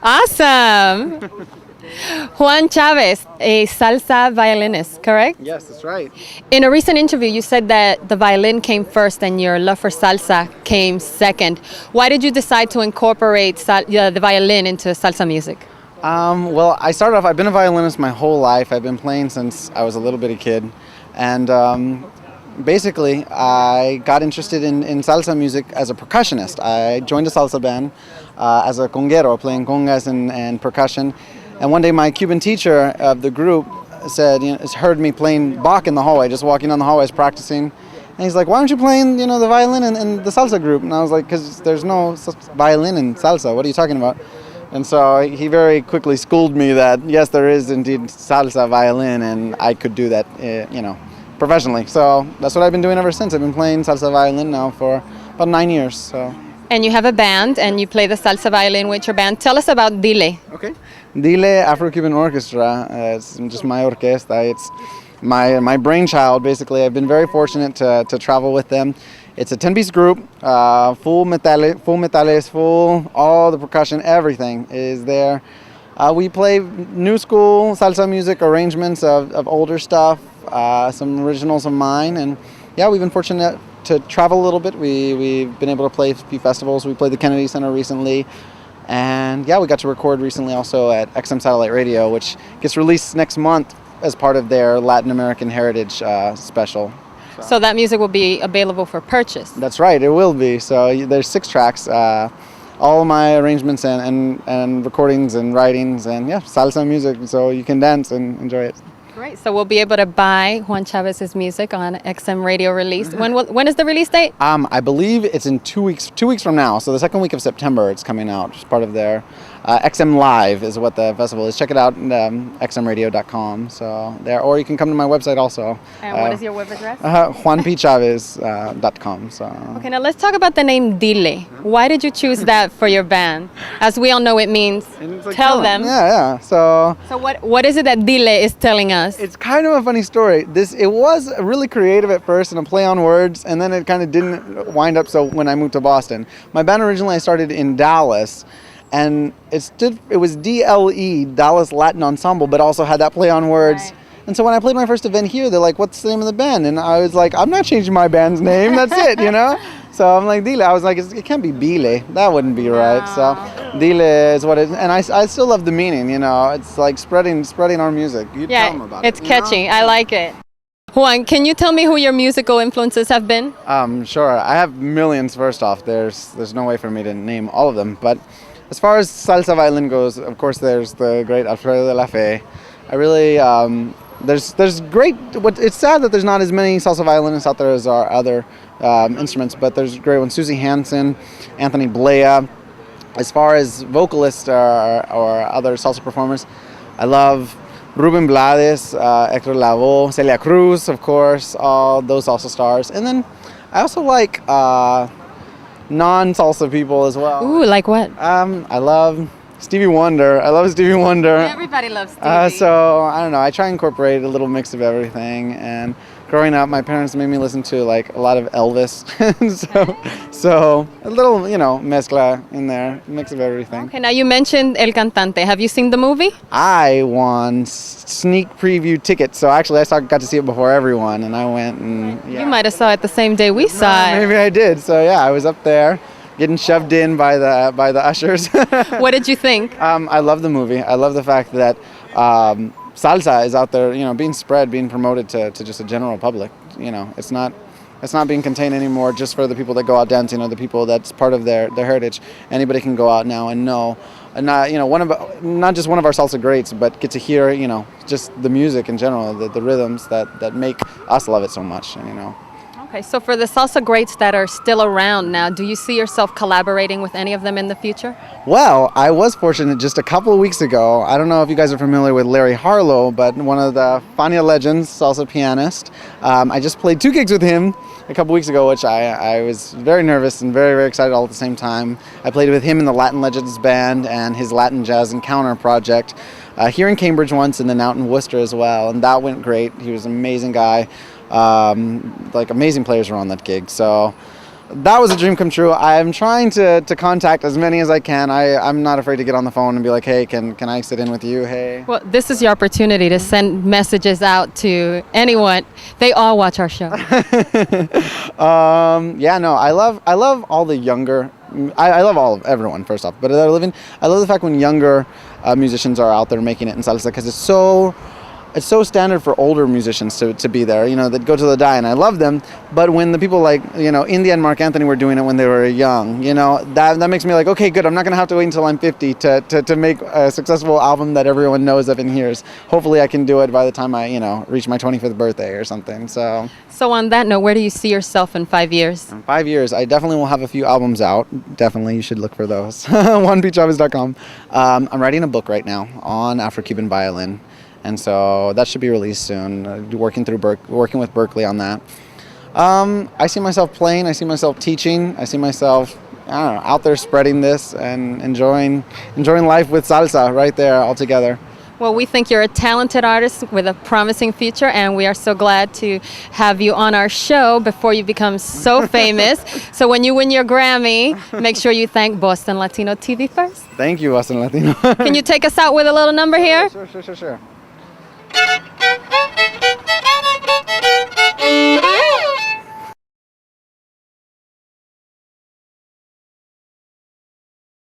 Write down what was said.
Awesome. Juan Chavez, a salsa violinist, correct? Yes, that's right. In a recent interview, you said that the violin came first and your love for salsa came second. Why did you decide to incorporate the violin into salsa music? Well, I've been a violinist my whole life. I've been playing since I was a little bitty kid. And basically, I got interested in salsa music as a percussionist. I joined a salsa band as a conguero, playing congas and percussion. And one day my Cuban teacher of the group said, heard me playing Bach in the hallway, just walking down the hallways practicing. And he's like, why aren't you playing, the violin in the salsa group? And I was like, because there's no violin in salsa. What are you talking about? And so he very quickly schooled me that, yes, there is indeed salsa violin, and I could do that, professionally. So that's what I've been doing ever since. I've been playing salsa violin now for about 9 years. So. And you have a band, and you play the salsa violin with your band. Tell us about Dile. Okay. Dile Afro-Cuban Orchestra. It's just my orquesta. It's my brainchild, basically. I've been very fortunate to travel with them. It's a 10-piece group, full metales, full, all the percussion, everything is there. We play new school salsa music arrangements of older stuff, some originals of mine, and yeah, we've been fortunate to travel a little bit. We've been able to play a few festivals. We played the Kennedy Center recently, and yeah, we got to record recently also at XM Satellite Radio, which gets released next month as part of their Latin American Heritage special. So that music will be available for purchase. That's right, it will be. So there's 6 tracks, all my arrangements and recordings and writings, and yeah, salsa music, so you can dance and enjoy it. Great. So we'll be able to buy Juan Chavez's music on XM Radio release. When is the release date? I believe it's in 2 weeks. 2 weeks from now. So the second week of September, it's coming out. It's part of their XM Live is what the festival is. Check it out at xmradio.com. So there, or you can come to my website also. And what is your web address? JuanPChavez.com. So. Okay, now let's talk about the name Dile. Why did you choose that for your band? As we all know, it means like, tell them. Yeah. So what is it that Dile is telling us? It's kind of a funny story. It was really creative at first and a play on words, and then it kind of didn't wind up so when I moved to Boston. My band originally I started in Dallas, and it was DLE, Dallas Latin Ensemble, but also had that play on words. Right. And so when I played my first event here, they're like, what's the name of the band? And I was like, I'm not changing my band's name, that's it, So I'm like, Dile. I was like, it can't be Bile. That wouldn't be right. So Dile is what it is. And I still love the meaning, It's like spreading our music. You tell them about it's catchy. I like it. Juan, can you tell me who your musical influences have been? Sure. I have millions, first off. There's no way for me to name all of them. But as far as salsa violin goes, of course, there's the great Alfredo de la Fe. I really... There's great. It's sad that there's not as many salsa violinists out there as our other instruments, but there's great ones. Susie Hansen, Anthony Blea. As far as vocalists or other salsa performers, I love Ruben Blades, Hector Lavoe, Celia Cruz, of course, all those salsa stars. And then I also like non-salsa people as well. Ooh, like what? I love Stevie Wonder. I love Stevie Wonder. Everybody loves Stevie. So, I don't know, I try and incorporate a little mix of everything. And growing up, my parents made me listen to like a lot of Elvis. so a little, mezcla in there, mix of everything. Okay, now you mentioned El Cantante. Have you seen the movie? I won sneak preview tickets. So actually, I got to see it before everyone, and I went and yeah. You might have saw it the same day we saw it. Maybe I did. So yeah, I was up there, getting shoved in by the ushers. What did you think? I love the movie. I love the fact that salsa is out there, being spread, being promoted to just a general public. It's not being contained anymore just for the people that go out dancing or the people that's part of their heritage. Anybody can go out now and know, and not just one of our salsa greats, but get to hear just the music in general, the rhythms that make us love it so much. Okay, so for the salsa greats that are still around now, do you see yourself collaborating with any of them in the future? Well, I was fortunate just a couple of weeks ago. I don't know if you guys are familiar with Larry Harlow, but one of the Fania legends, salsa pianist. I just played 2 gigs with him a couple weeks ago, which I was very nervous and very, very excited all at the same time. I played with him in the Latin Legends Band and his Latin Jazz Encounter project here in Cambridge once and then out in Worcester as well, and that went great. He was an amazing guy. Amazing players were on that gig. So that was a dream come true. I'm trying to contact as many as I can. I'm not afraid to get on the phone and be like, hey, can I sit in with you? Hey. Well, this is your opportunity to send messages out to anyone. They all watch our show. Yeah, no, I love all the younger. I love everyone first off, but I love the fact when younger musicians are out there making it in salsa, because it's so standard for older musicians to be there, that go to the die, and I love them. But when the people like, India and Mark Anthony were doing it when they were young, that makes me like, okay, good. I'm not going to have to wait until I'm 50 to make a successful album that everyone knows of and hears. Hopefully I can do it by the time I, reach my 25th birthday or something. So on that note, where do you see yourself in 5 years? in 5 years, I definitely will have a few albums out. Definitely, you should look for those. JuanPChavez.com. I'm writing a book right now on Afro-Cuban violin. And so that should be released soon. Working with Berklee on that. I see myself playing. I see myself teaching. I see myself, out there spreading this and enjoying life with salsa right there all together. Well, we think you're a talented artist with a promising future, and we are so glad to have you on our show before you become so famous. So when you win your Grammy, make sure you thank Boston Latino TV first. Thank you, Boston Latino. Can you take us out with a little number here? Sure.